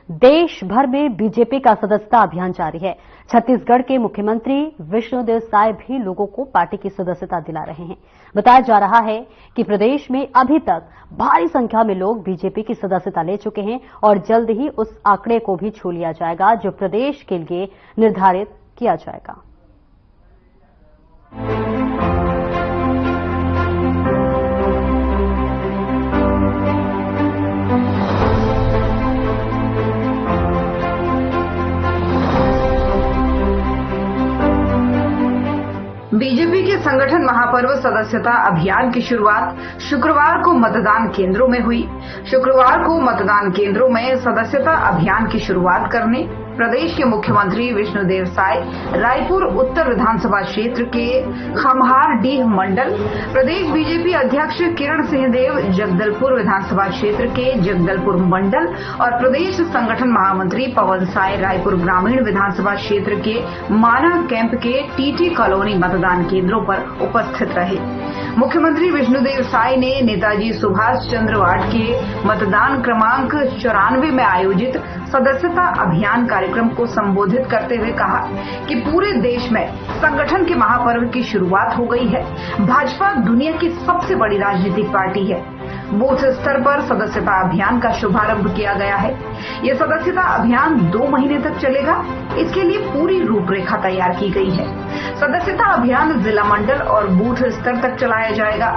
देश भर में बीजेपी का सदस्यता अभियान जारी है। छत्तीसगढ़ के मुख्यमंत्री विष्णुदेव साय भी लोगों को पार्टी की सदस्यता दिला रहे हैं। बताया जा रहा है कि प्रदेश में अभी तक भारी संख्या में लोग बीजेपी की सदस्यता ले चुके हैं और जल्द ही उस आंकड़े को भी छू लिया जाएगा जो प्रदेश के लिए निर्धारित किया जाएगा। बीजेपी के संगठन महापर्व सदस्यता अभियान की शुरुआत शुक्रवार को मतदान केंद्रों में हुई। शुक्रवार को मतदान केंद्रों में सदस्यता अभियान की शुरुआत करने प्रदेश के मुख्यमंत्री विष्णुदेव साय रायपुर उत्तर विधानसभा क्षेत्र के खमहारडीह मंडल, प्रदेश बीजेपी अध्यक्ष किरण सिंहदेव जगदलपुर विधानसभा क्षेत्र के जगदलपुर मंडल और प्रदेश संगठन महामंत्री पवन साय रायपुर ग्रामीण विधानसभा क्षेत्र के माना कैंप के टीटी कॉलोनी मतदान केंद्रों पर उपस्थित रहे। मुख्यमंत्री विष्णुदेव साय ने नेताजी सुभाष चंद्र वार्ड के मतदान क्रमांक 94 में आयोजित सदस्यता अभियान कार्यक्रम को संबोधित करते हुए कहा कि पूरे देश में संगठन के महापर्व की शुरुआत हो गई है। भाजपा दुनिया की सबसे बड़ी राजनीतिक पार्टी है। बूथ स्तर पर सदस्यता अभियान का शुभारंभ किया गया है। ये सदस्यता अभियान 2 महीने तक चलेगा। इसके लिए पूरी रूपरेखा तैयार की गई है। सदस्यता अभियान जिला मंडल और बूथ स्तर तक चलाया जाएगा।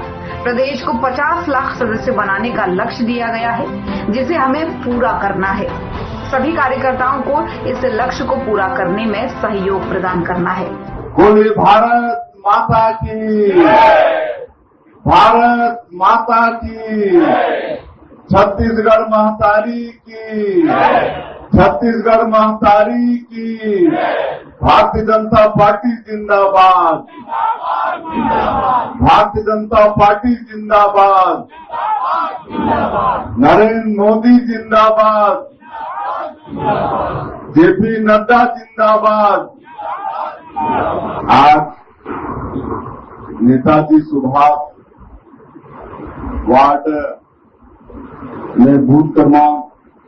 प्रदेश को 50 लाख सदस्य बनाने का लक्ष्य दिया गया है, जिसे हमें पूरा करना है। सभी कार्यकर्ताओं को इस लक्ष्य को पूरा करने में सहयोग प्रदान करना है। बोले भारत माता की, भारत माता की, छत्तीसगढ़ महतारी की, छत्तीसगढ़ महतारी की, भारतीय जनता पार्टी जिंदाबाद, भारतीय जनता पार्टी जिंदाबाद, नरेंद्र मोदी जिंदाबाद, जेपी नड्डा जिंदाबाद। आज नेताजी सुभाष वार्ड में बूथ क्रमांक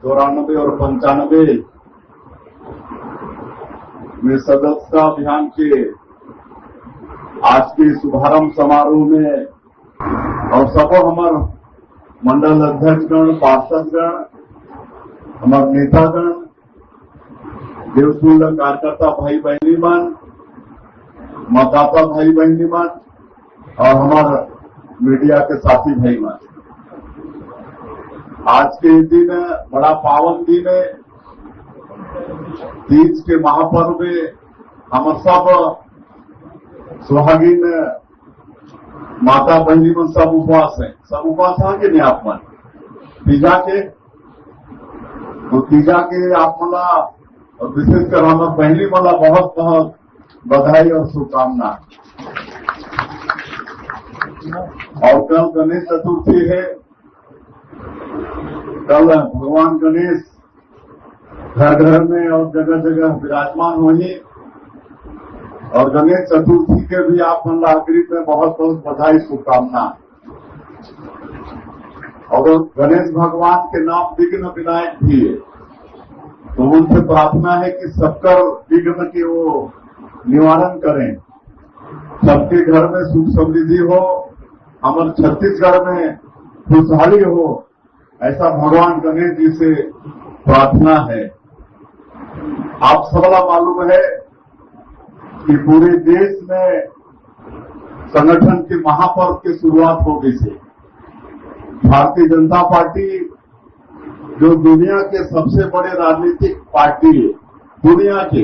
94 और 95 में सदस्यता अभियान के आज के शुभारंभ समारोह में और सब हमार मंडल अध्यक्षगण, पार्षदगण, हमार नेतागण, देवतुल्य कार्यकर्ता भाई बहनी मन, मतदाता भाई बहनी मन और हमारा मीडिया के साथी भाई मन, आज के दिन बड़ा पावन दिन है। तीज के महापर्व में हम सब सुहागिन माता बहनी मन सब उपवास है। सब उपवास है कि नहीं आप मन? तीजा के तो तीजा के आप मला और विशेषकर हमारे बहनी मला बहुत बहुत बधाई और शुभकामना। और कल गणेश चतुर्थी है। कल भगवान गणेश घर घर में और जगह जगह विराजमान होंगे और गणेश चतुर्थी के भी आप नागरिक में बहुत बहुत बधाई शुभकामना। और गणेश भगवान के नाम विघ्न विनायक भी है, तो उनसे प्रार्थना है कि सबका विघ्न के वो निवारण करें, सबके घर में सुख समृद्धि हो, हमारे छत्तीसगढ़ में खुशहाली हो, ऐसा भगवान गणेश जी से प्रार्थना है। आप सबला मालूम है कि पूरे देश में संगठन के महापर्व की शुरुआत हो गई है। भारतीय जनता पार्टी जो दुनिया के सबसे बड़े राजनीतिक पार्टी है, दुनिया के,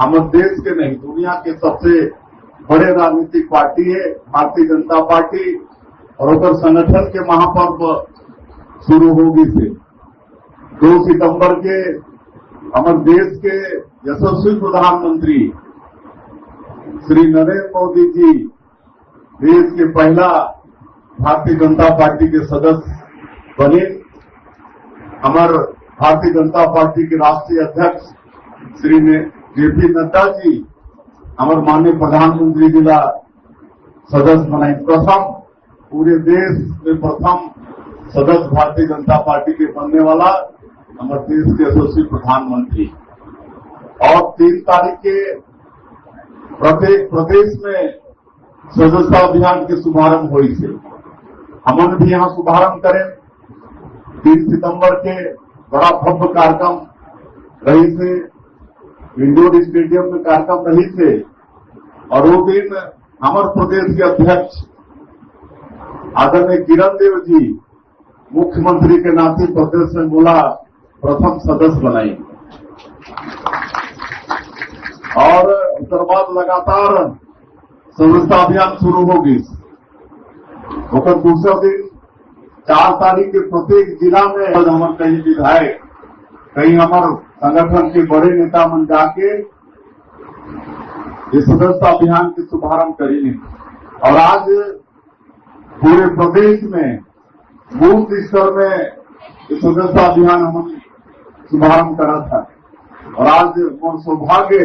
हमारे देश के नहीं, दुनिया के सबसे बड़े राजनीतिक पार्टी है भारतीय जनता पार्टी। और उधर संगठन के महापर्व शुरू होगी से 2 सितंबर के हमारे देश के यशस्वी प्रधानमंत्री श्री नरेंद्र मोदी जी देश के पहला भारतीय जनता पार्टी के सदस्य बने। हमारे भारतीय जनता पार्टी के राष्ट्रीय अध्यक्ष श्री जेपी नड्डा जी हमारे माननीय प्रधानमंत्री जिला सदस्य बनाए। प्रथम पूरे देश में प्रथम सदस्य भारतीय जनता पार्टी के बनने वाला हमारे देश के यशस्वी प्रधानमंत्री, और 3 तारीख के प्रत्येक प्रदेश में सदस्यता अभियान के शुभारंभ हुई से हमने भी यहाँ शुभारंभ करें। 3 सितंबर के बड़ा भव्य कार्यक्रम रही थे, इंडोर स्टेडियम में कार्यक्रम रही थे, और वो दिन हमारे प्रदेश के अध्यक्ष आदरणीय किरण देव जी मुख्यमंत्री के नाते प्रदेश में बोला प्रथम सदस्य बनाएंगे, और उसके बाद लगातार सदस्यता अभियान शुरू होगी। और दूसरा दिन 4 तारीख के प्रत्येक जिला में हमारे कई विधायक, कई हमारे संगठन के बड़े नेता मन जाके इस सदस्यता अभियान के शुभारंभ करेंगे। और आज पूरे प्रदेश में बूथ स्तर में इस सदस्यता अभियान हमने शुभारंभ करा था, और आज मोर सौभाग्य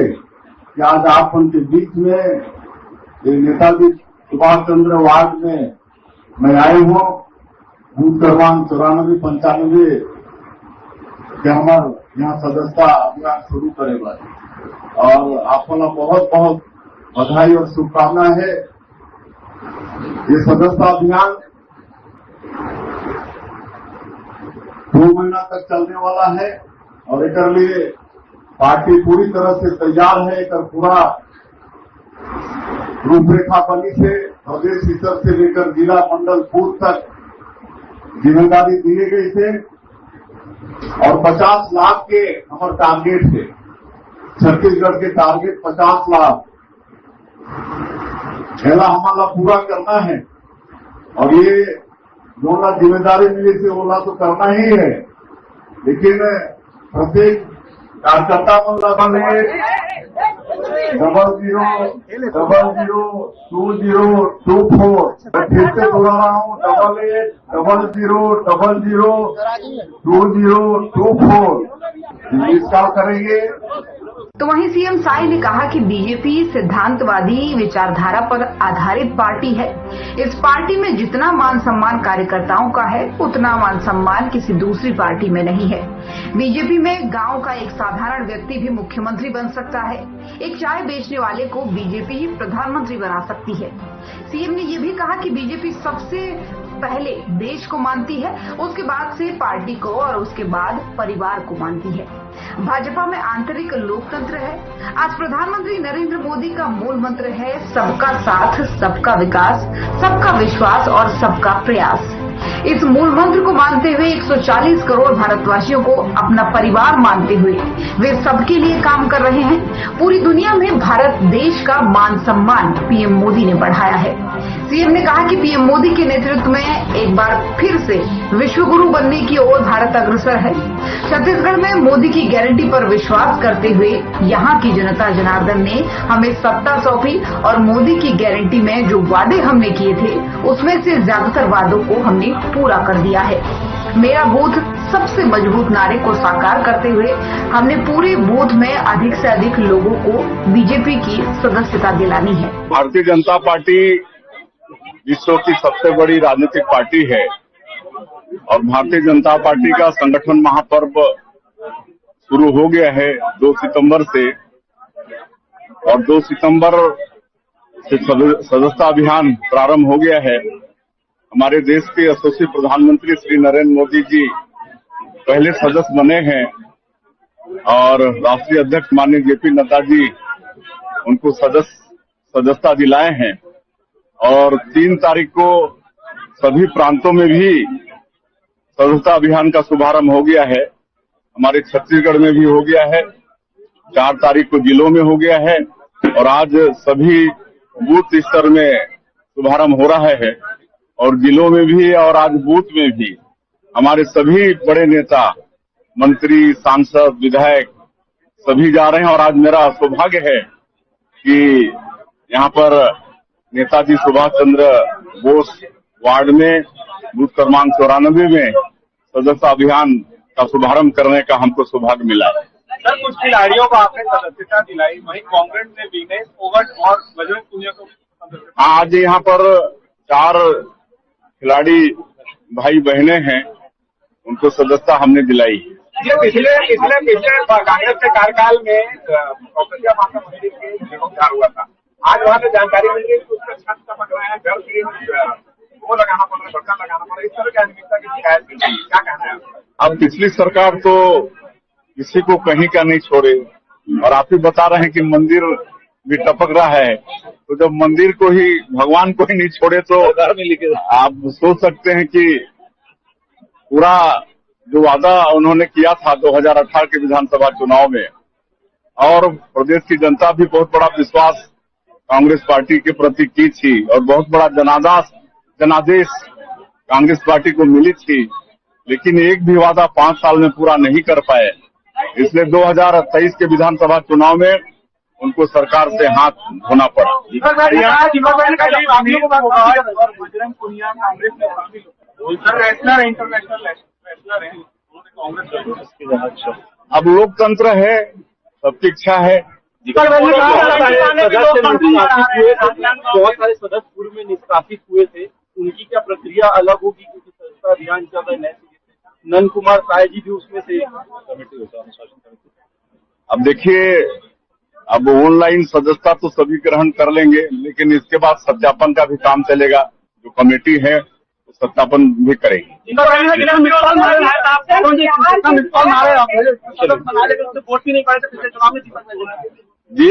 कि आज आप उनके बीच में नेताजी सुभाष चंद्र वार्ड में मैं आए हूँ। बूथ क्रमांक 94-95 के हमारे यहाँ सदस्यता अभियान शुरू करेगा, और आपको बहुत बहुत बधाई और शुभकामना है। ये सदस्यता अभियान 2 महीना तक चलने वाला है, और एक लिए पार्टी पूरी तरह से तैयार है। एक पूरा रूपरेखा बनी से प्रदेश स्तर से लेकर जिला मंडल बूथ तक जिम्मेदारी दिए गई थे, और 50 लाख के हमारे टारगेट थे। छत्तीसगढ़ के टारगेट 50 लाख पहला हमारा पूरा करना है, और ये जो जिम्मेदारी मिली थी वो तो करना ही है। लेकिन प्रत्येक कार्यकर्ता को 00002024 फिर से दोहरा रहा हूँ 8800002024 नमस्कार करेंगे। तो वहीं सीएम साई ने कहा कि बीजेपी सिद्धांतवादी विचारधारा पर आधारित पार्टी है। इस पार्टी में जितना मान सम्मान कार्यकर्ताओं का है, उतना मान सम्मान किसी दूसरी पार्टी में नहीं है। बीजेपी में गांव का एक साधारण व्यक्ति भी मुख्यमंत्री बन सकता है। एक चाय बेचने वाले को बीजेपी ही प्रधानमंत्री बना सकती है। सीएम ने ये भी कहा कि बीजेपी सबसे पहले देश को मानती है, उसके बाद से पार्टी को, और उसके बाद परिवार को मानती है। भाजपा में आंतरिक लोकतंत्र है। आज प्रधानमंत्री नरेंद्र मोदी का मूल मंत्र है सबका साथ, सबका विकास, सबका विश्वास और सबका प्रयास। इस मूल मंत्र को मानते हुए 140 करोड़ भारतवासियों को अपना परिवार मानते हुए वे सबके लिए काम कर रहे हैं। पूरी दुनिया में भारत देश का मान सम्मान पीएम मोदी ने बढ़ाया है। सीएम ने कहा कि पीएम मोदी के नेतृत्व में एक बार फिर से विश्व गुरु बनने की ओर भारत अग्रसर है। छत्तीसगढ़ में मोदी की गारंटी पर विश्वास करते हुए यहाँ की जनता जनार्दन ने हमें सत्ता सौंपी, और मोदी की गारंटी में जो वादे हमने किए थे उसमें से ज्यादातर वादों को हमने पूरा कर दिया है। मेरा बूथ सबसे मजबूत नारे को साकार करते हुए हमने पूरे बूथ में अधिक से अधिक लोगों को बीजेपी की सदस्यता दिलानी है। भारतीय जनता पार्टी विश्व की सबसे बड़ी राजनीतिक पार्टी है, और भारतीय जनता पार्टी का संगठन महापर्व शुरू हो गया है 2 सितंबर से, और 2 सितंबर से सदस्यता अभियान प्रारंभ हो गया है। हमारे देश के यशस्वी प्रधानमंत्री श्री नरेंद्र मोदी जी पहले सदस्य बने हैं, और राष्ट्रीय अध्यक्ष माननीय जेपी नड्डा जी उनको सदस्यता दिलाए हैं। और 3 तारीख को सभी प्रांतों में भी सदस्यता अभियान का शुभारंभ हो गया है। हमारे छत्तीसगढ़ में भी हो गया है, 4 तारीख को जिलों में हो गया है, और आज सभी बूथ स्तर में शुभारंभ हो रहा है, और जिलों में भी और आज बूथ में भी हमारे सभी बड़े नेता, मंत्री, सांसद, विधायक सभी जा रहे हैं। और आज मेरा सौभाग्य है कि यहाँ पर नेताजी सुभाष चंद्र बोस वार्ड में बूथ क्रमांक 94 में सदस्यता अभियान का शुभारंभ करने का हमको सौभाग्य मिला है। सर, कुछ खिलाड़ियों को आपने सदस्यता दिलाई, वहीं कांग्रेस ने विनेश फोगाट और बजरंग पुनिया को सदस्यता। आज यहाँ पर 4 खिलाड़ी भाई बहने हैं, उनको सदस्यता हमने दिलाई। ये पिछले कांग्रेस के कार्यकाल में कौशल्या माता मंदिर के जीर्णोद्धार हुआ था। आज वहाँ से जानकारी मिल रही है कि उसका छत टपक रहा है, घर वो लगाना पड़ रहा है, बर्तन लगाना पड़ रहा है, इस तरह की अनियमितता की शिकायत मिल रही है। क्या कहना है? अब पिछली सरकार तो किसी को कहीं का नहीं छोड़े, और आप ही बता रहे हैं कि मंदिर भी टपक रहा है, तो जब मंदिर को ही, भगवान को ही नहीं छोड़े तो आप सोच सकते हैं कि पूरा जो वादा उन्होंने किया था 2018 के विधानसभा चुनाव में, और प्रदेश की जनता भी बहुत बड़ा विश्वास कांग्रेस पार्टी के प्रति की थी, और बहुत बड़ा जनादेश कांग्रेस पार्टी को मिली थी, लेकिन एक भी वादा 5 साल में पूरा नहीं कर पाए। इसलिए 2023 के विधानसभा चुनाव में उनको सरकार से हाथ धोना पड़ा। बजरंग पुनिया कांग्रेस में शामिल रेसलर है, इंटरनेशनल रेसलर है, कांग्रेस। अब लोकतंत्र है, सबकी इच्छा है। बहुत सारे सदस्य पूर्व में निष्कासित हुए थे, उनकी क्या प्रक्रिया अलग होगी क्योंकि सदस्यता अभियान चल रहा है नए सिरे से? नंद कुमार साय जी भी उसमें से कमेटी होता है। अब देखिए, अब ऑनलाइन सदस्यता तो सभी ग्रहण कर लेंगे, लेकिन इसके बाद सत्यापन का भी काम चलेगा। जो कमेटी है वो सत्यापन भी करेगी। जी,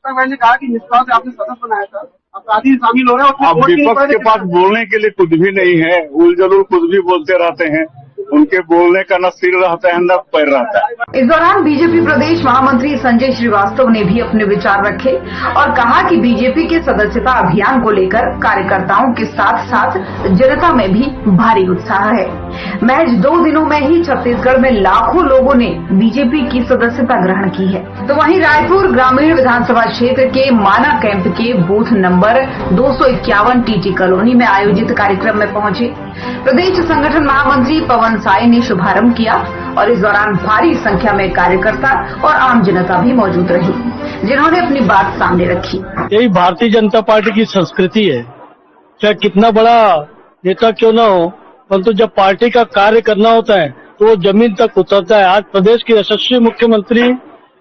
ने कहा कि निष्पक्ष से आपने सदस्य बनाया था, अपराधी शामिल हो रहे हैं। अब विपक्ष के पास बोलने के लिए कुछ भी नहीं है, उलझुल कुछ भी बोलते रहते हैं। उनके बोलने का न सिर रहता है न पैर रहता है। इस दौरान बीजेपी प्रदेश महामंत्री संजय श्रीवास्तव ने भी अपने विचार रखे और कहा कि बीजेपी के सदस्यता अभियान को लेकर कार्यकर्ताओं के साथ साथ जनता में भी भारी उत्साह है। महज 2 दिनों में ही छत्तीसगढ़ में लाखों लोगों ने बीजेपी की सदस्यता ग्रहण की है। तो वहीं रायपुर ग्रामीण विधानसभा क्षेत्र के माना कैंप के बूथ नंबर 251 टीटी कॉलोनी में आयोजित कार्यक्रम में पहुंचे प्रदेश संगठन महामंत्री पवन साय ने शुभारंभ किया और इस दौरान भारी संख्या में कार्यकर्ता और आम जनता भी मौजूद रही, जिन्होंने अपनी बात सामने रखी। यही भारतीय जनता पार्टी की संस्कृति है। चाहे कितना बड़ा नेता क्यों न हो, परंतु जब पार्टी का कार्य करना होता है तो वो जमीन तक उतरता है। आज प्रदेश के यशस्वी मुख्यमंत्री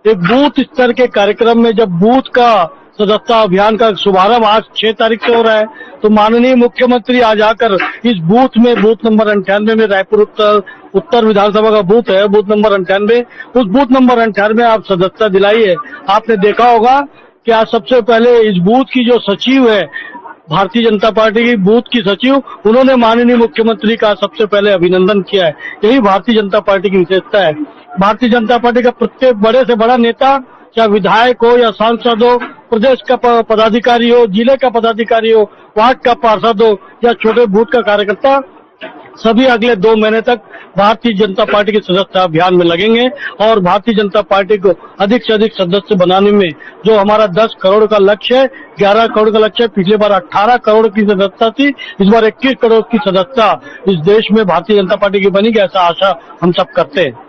एक बूथ स्तर के कार्यक्रम में जब बूथ का सदस्यता अभियान का शुभारंभ आज 6 तारीख से हो रहा है, तो माननीय मुख्यमंत्री आज आकर इस बूथ में, बूथ नंबर 98 में, रायपुर उत्तर विधानसभा का बूथ है, बूथ नंबर 98, उस बूथ नंबर 98 आप सदस्यता दिलाई है। आपने देखा होगा कि आज सबसे पहले इस बूथ की जो सचिव है, भारतीय जनता पार्टी की बूथ की सचिव, उन्होंने माननीय मुख्यमंत्री का सबसे पहले अभिनंदन किया है। यही भारतीय जनता पार्टी की विशेषता है। भारतीय जनता पार्टी का प्रत्येक बड़े से बड़ा नेता, चाहे विधायक हो या सांसद हो, प्रदेश का पदाधिकारी हो, जिले का पदाधिकारी हो, वार्ड का पार्षद हो या छोटे बूथ का कार्यकर्ता, सभी अगले 2 महीने तक भारतीय जनता पार्टी के सदस्यता अभियान में लगेंगे और भारतीय जनता पार्टी को अधिक से अधिक सदस्य बनाने में जो हमारा 10 करोड़ का लक्ष्य है, 11 करोड़ का लक्ष्य है। पिछले बार 18 करोड़ की सदस्यता थी, इस बार 21 करोड़ की सदस्यता इस देश में भारतीय जनता पार्टी की बनेगी, ऐसा आशा हम सब करते हैं।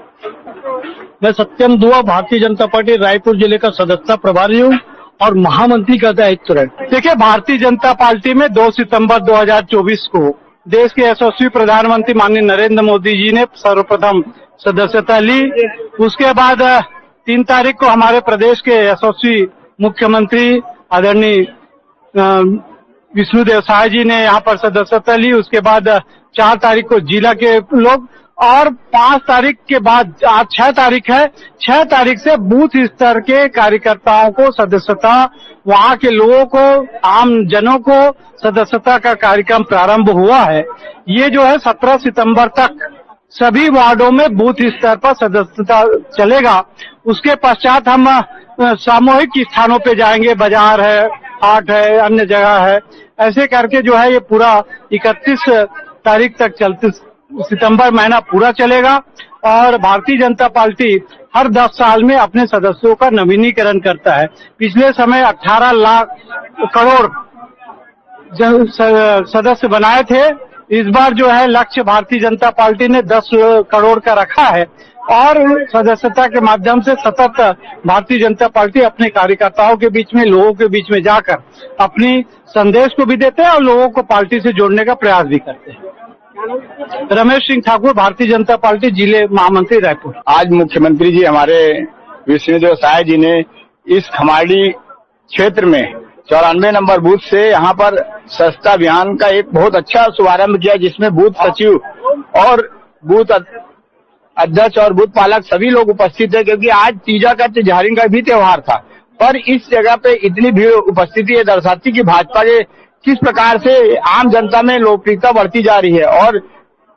मैं सत्यम दुआ भारतीय जनता पार्टी रायपुर जिले का सदस्यता प्रभारी हूँ और महामंत्री का दायित्व है। देखिए, भारतीय जनता पार्टी में 2 सितंबर 2024 को देश के यशस्वी प्रधानमंत्री माननीय नरेंद्र मोदी जी ने सर्वप्रथम सदस्यता ली। उसके बाद 3 तारीख को हमारे प्रदेश के यशस्वी मुख्यमंत्री आदरणीय विष्णुदेव साय जी ने यहाँ पर सदस्यता ली। उसके बाद 4 तारीख को जिला के लोग, और 5 तारीख के बाद आज 6 तारीख है, 6 तारीख से बूथ स्तर के कार्यकर्ताओं को सदस्यता, वहाँ के लोगों को, आम जनों को सदस्यता का कार्यक्रम प्रारंभ हुआ है। ये जो है 17 सितंबर तक सभी वार्डों में बूथ स्तर पर सदस्यता चलेगा। उसके पश्चात हम सामूहिक स्थानों पे जाएंगे, बाजार है, हाट है, अन्य जगह है, ऐसे करके जो है ये पूरा 31 तारीख तक चलते सितंबर महीना पूरा चलेगा। और भारतीय जनता पार्टी हर 10 साल में अपने सदस्यों का नवीनीकरण करता है। पिछले समय 18 लाख करोड़ सदस्य बनाए थे। इस बार जो है लक्ष्य भारतीय जनता पार्टी ने 10 करोड़ का रखा है और सदस्यता के माध्यम से सतत भारतीय जनता पार्टी अपने कार्यकर्ताओं के बीच में, लोगों के बीच में जाकर अपनी संदेश को भी देते हैं और लोगों को पार्टी से जोड़ने का प्रयास भी करते हैं। रमेश सिंह ठाकुर, भारतीय जनता पार्टी जिले महामंत्री रायपुर। आज मुख्यमंत्री जी हमारे विष्णुदेव साय जी ने इस खमाड़ी क्षेत्र में 94 नंबर बूथ से यहाँ पर सस्ता अभियान का एक बहुत अच्छा शुभारंभ किया, जिसमें बूथ सचिव और बूथ अध्यक्ष और बूथ पालक सभी लोग उपस्थित थे, क्योंकि आज तीजा का तिजहारी का भी त्योहार था। पर इस जगह पे इतनी भीड़ उपस्थिति ये दर्शाती कि भाजपा के किस प्रकार से आम जनता में लोकप्रियता बढ़ती जा रही है। और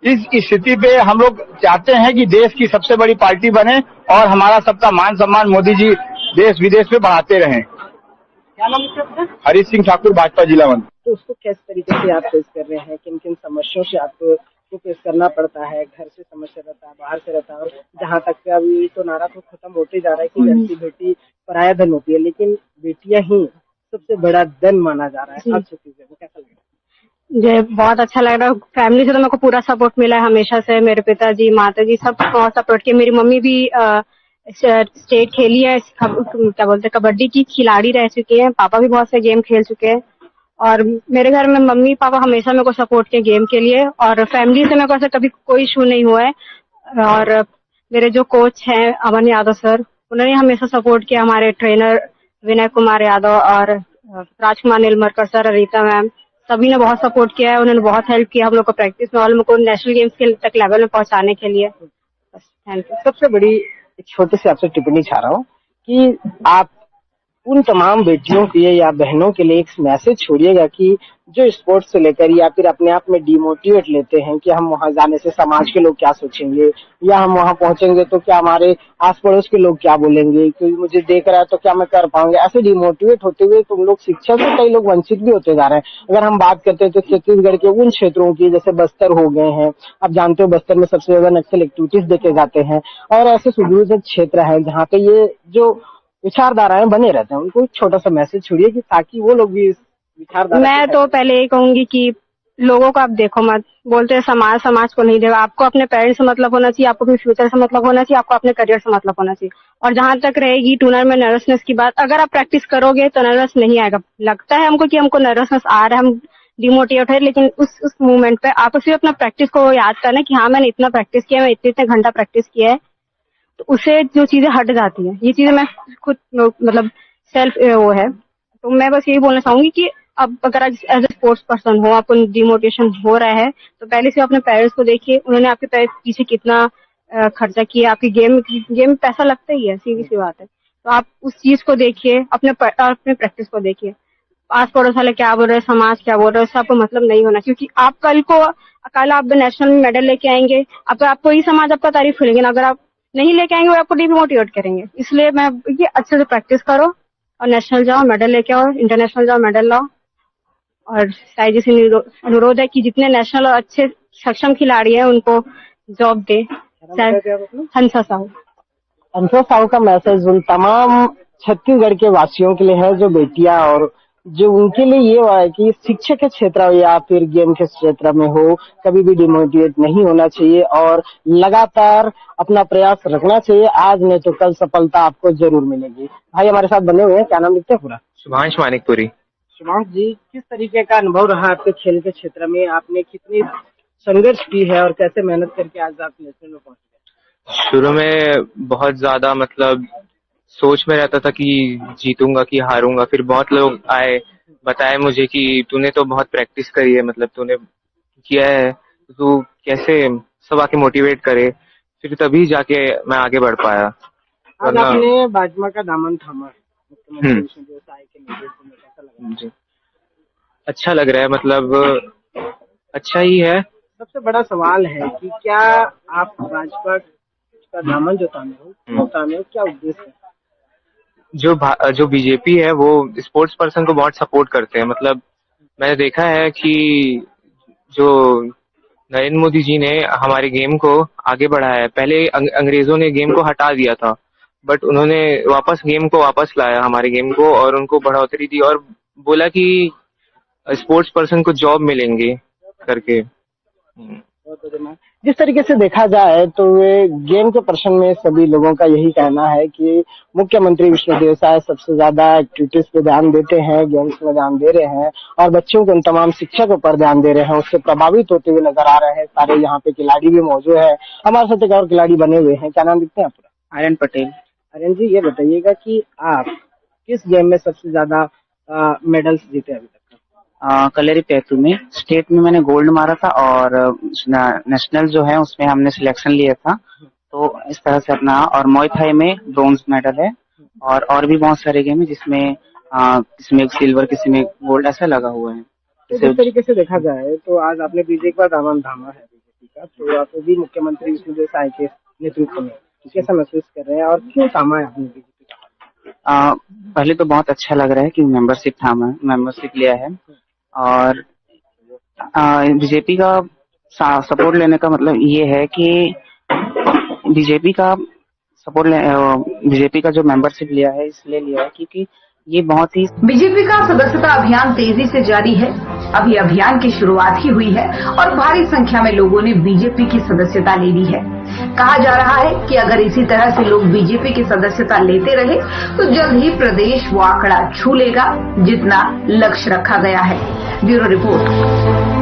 इस स्थिति पे हम लोग चाहते हैं कि देश की सबसे बड़ी पार्टी बने और हमारा सबका मान सम्मान मोदी जी देश विदेश में बढ़ाते रहें। क्या नाम है? हरीश सिंह ठाकुर, भाजपा जिला मंत्री। तो उसको किस तरीके से आप फेस कर रहे हैं, किन किन समस्याओं से आपको फेस करना पड़ता है? घर से समस्या रहता है, बाहर से रहता है, और जहाँ तक अभी तो नारा तो खत्म होते जा रहा है कि घर की बेटी पराया धन होती है, लेकिन बेटियां ही सबसे बड़ा धन माना जा रहा है। आप छत्तीसगढ़ में कैसा लग रहा है? मुझे बहुत अच्छा लग रहा है। फैमिली से तो मेरे को पूरा सपोर्ट मिला है हमेशा से। मेरे पिताजी, माताजी सब बहुत सपोर्ट किए। मेरी मम्मी भी स्टेट खेली है, क्या बोलते हैं, कबड्डी की खिलाड़ी रह चुकी है। पापा भी बहुत से गेम खेल चुके हैं और मेरे घर में मम्मी पापा हमेशा मेरे को सपोर्ट किए गेम के लिए। और फैमिली से मेरे को ऐसा कभी कोई इशू नहीं हुआ है। और मेरे जो कोच हैं अमन यादव सर, उन्होंने हमेशा सपोर्ट किया। हमारे ट्रेनर विनय कुमार यादव और राजकुमार नीलमरकर सर, रीता मैम, सभी ने बहुत सपोर्ट किया है। उन्होंने बहुत हेल्प किया हम लोग को प्रैक्टिस में और मेरे को नेशनल गेम्स के तक लेवल में पहुंचाने के लिए। बस, थैंक यू। सबसे बड़ी एक छोटे से आपसे टिप्पणी चाह रहा हूँ कि आप उन तमाम बेटियों के या बहनों के लिए एक मैसेज छोड़िएगा कि जो स्पोर्ट्स से लेकर या फिर अपने आप में डिमोटिवेट लेते हैं कि हम वहां जाने से समाज के लोग क्या सोचेंगे, या हम वहां पहुंचेंगे तो क्या हमारे आस पड़ोस के लोग क्या बोलेंगे, कोई मुझे देख रहा है तो क्या मैं कर पाऊंगा, ऐसे डिमोटिवेट होते हुए तुम लोग शिक्षा से कई लोग वंचित भी होते जा रहे हैं। अगर हम बात करते हैं तो छत्तीसगढ़ के उन क्षेत्रों की, जैसे बस्तर हो गए हैं, आप जानते हो बस्तर में सबसे ज्यादा नक्सल एक्टिविटीज देखे जाते हैं, और ऐसे सुदूर क्षेत्र है जहाँ पे ये जो विचारधाराएं बने रहते हैं, उनको छोटा सा मैसेज छोड़िए कि ताकि वो लोग भी इस विचारधारा। मैं तो पहले यही कहूंगी कि लोगों को आप देखो मत, बोलते हैं समाज को नहीं देगा। आपको अपने पेरेंट्स से मतलब होना चाहिए, आपको अपने फ्यूचर से मतलब होना चाहिए, आपको अपने करियर से मतलब होना चाहिए। और जहां तक रहेगी टूर्नामेंट में नर्वसनेस की बात, अगर आप प्रैक्टिस करोगे तो नर्वस नहीं आएगा। लगता है हमको कि हमको नर्वसनेस आ रहा है, हम डिमोटिवेट है, लेकिन उस मूवमेंट पे आपको सिर्फ अपना प्रैक्टिस को याद करना कि हाँ मैंने इतना प्रैक्टिस किया, मैं इतने घंटा प्रैक्टिस किया है, तो उससे जो चीजें हट जाती है। ये चीजें मैं खुद मतलब सेल्फ वो है। तो मैं बस यही बोलना चाहूंगी कि अब अगर एज ए स्पोर्ट्स पर्सन हो, आपको डिमोटिवेशन हो रहा है, तो पहले से अपने पेरेंट्स को देखिए, उन्होंने आपके पीछे कितना खर्चा किया। आपकी गेम में पैसा लगता ही है, सीधी सी बात है। तो आप उस चीज को देखिए, अपने प्रैक्टिस को देखिए। आस पड़ोस वाले क्या बोल रहे हैं, समाज क्या बोल रहे हैं, उससे आपको मतलब नहीं होना, क्योंकि आप कल आप नेशनल में मेडल लेके आएंगे, अब आपको ही समाज आपका तारीफ करेंगे, अगर आप नहीं लेके आएंगे वो आपको डिमोटिवेट करेंगे। इसलिए मैं ये अच्छे से प्रैक्टिस करो और नेशनल जाओ, मेडल लेके आओ, इंटरनेशनल जाओ, मेडल लाओ। और साई जी से अनुरोध है कि जितने नेशनल और अच्छे सक्षम खिलाड़ी हैं उनको जॉब दे। हंसा साहू का मैसेज उन तमाम छत्तीसगढ़ के वासियों के लिए है जो बेटियां, और जो उनके लिए ये है कि शिक्षा के क्षेत्र या फिर गेम के क्षेत्र में हो, कभी भी डिमोटिवेट नहीं होना चाहिए और लगातार अपना प्रयास रखना चाहिए। आज नहीं तो कल सफलता आपको जरूर मिलेगी। भाई हमारे साथ बने हुए हैं, क्या नाम लिखते हैं पूरा? सुभाष मानिकपुरी। सुभाष जी, किस तरीके का अनुभव रहा आपके खेल के क्षेत्र में? आपने कितनी संघर्ष की है और कैसे मेहनत करके आज आप नेशनल में पहुंच गए? शुरू में बहुत ज्यादा मतलब सोच में रहता था कि जीतूंगा कि हारूंगा। फिर बहुत लोग आए, बताए मुझे कि तूने तो बहुत प्रैक्टिस करी है, मतलब तूने किया है, तू कैसे, सब आके मोटिवेट करे। फिर तभी जाके मैं आगे बढ़ पाया। आज आपने भाजपा का दामन थामा, मुख्यमंत्री विष्णुदेव साय के नेतृत्व में, कैसा लग रहा है? अच्छा लग रहा है, मतलब अच्छा ही है। सबसे बड़ा सवाल है कि क्या आप भाजपा का दामन जो थामे हो, क्या उद्देश्य है? जो बीजेपी है वो स्पोर्ट्स पर्सन को बहुत सपोर्ट करते हैं। मतलब मैंने देखा है कि जो नरेंद्र मोदी जी ने हमारे गेम को आगे बढ़ाया है। पहले अंग्रेजों ने गेम को हटा दिया था, बट उन्होंने गेम को वापस लाया, हमारे गेम को, और उनको बढ़ोतरी दी और बोला कि स्पोर्ट्स पर्सन को जॉब मिलेंगे करके। बहुत धन्यवाद। जिस तरीके से देखा जाए तो वे गेम के प्रश्न में सभी लोगों का यही कहना है कि मुख्यमंत्री विष्णुदेव साय सबसे ज्यादा एक्टिविटीज पे ध्यान देते हैं, गेम्स में ध्यान दे रहे हैं और बच्चों को उन तमाम शिक्षकों पर ध्यान दे रहे हैं, उससे प्रभावित होते हुए नजर आ रहे हैं। सारे यहाँ पे खिलाड़ी भी मौजूद है, हमारे साथ एक और खिलाड़ी बने हुए हैं। क्या नाम लिखते हैं आपका? आर्यन पटेल। आर्यन जी, ये बताइएगा कि आप किस गेम में सबसे ज्यादा मेडल्स जीते अभी तक? कलेरी पैतू में स्टेट में मैंने गोल्ड मारा था और नेशनल जो है उसमें हमने सिलेक्शन लिया था, तो इस तरह से अपना। और मुay थाई में ब्रोंज मेडल है और भी बहुत सारे गेम है जिसमें किसी में सिल्वर किसी में गोल्ड ऐसा लगा हुआ है। तो जिस तरीके से देखा जाए तो आज आपने बीजेपी का दामन थामा है बीजेपी का, तो आप भी मुख्यमंत्री विष्णुदेव साय के नेतृत्व में कैसा महसूस कर रहे हैं और क्यों थामा है आपने बीजेपी का? पहले तो बहुत अच्छा लग रहा है कि मेंबरशिप लिया है और बीजेपी का सपोर्ट लेने का मतलब ये है कि बीजेपी का जो मेंबरशिप लिया है इसलिए लिया है क्योंकि ये बहुत ही बीजेपी का सदस्यता अभियान तेजी से जारी है। अभी अभियान की शुरुआत ही हुई है और भारी संख्या में लोगों ने बीजेपी की सदस्यता ले ली है। कहा जा रहा है कि अगर इसी तरह से लोग बीजेपी की सदस्यता लेते रहे तो जल्द ही प्रदेश वो आंकड़ा छू लेगा जितना लक्ष्य रखा गया है। Bureau report.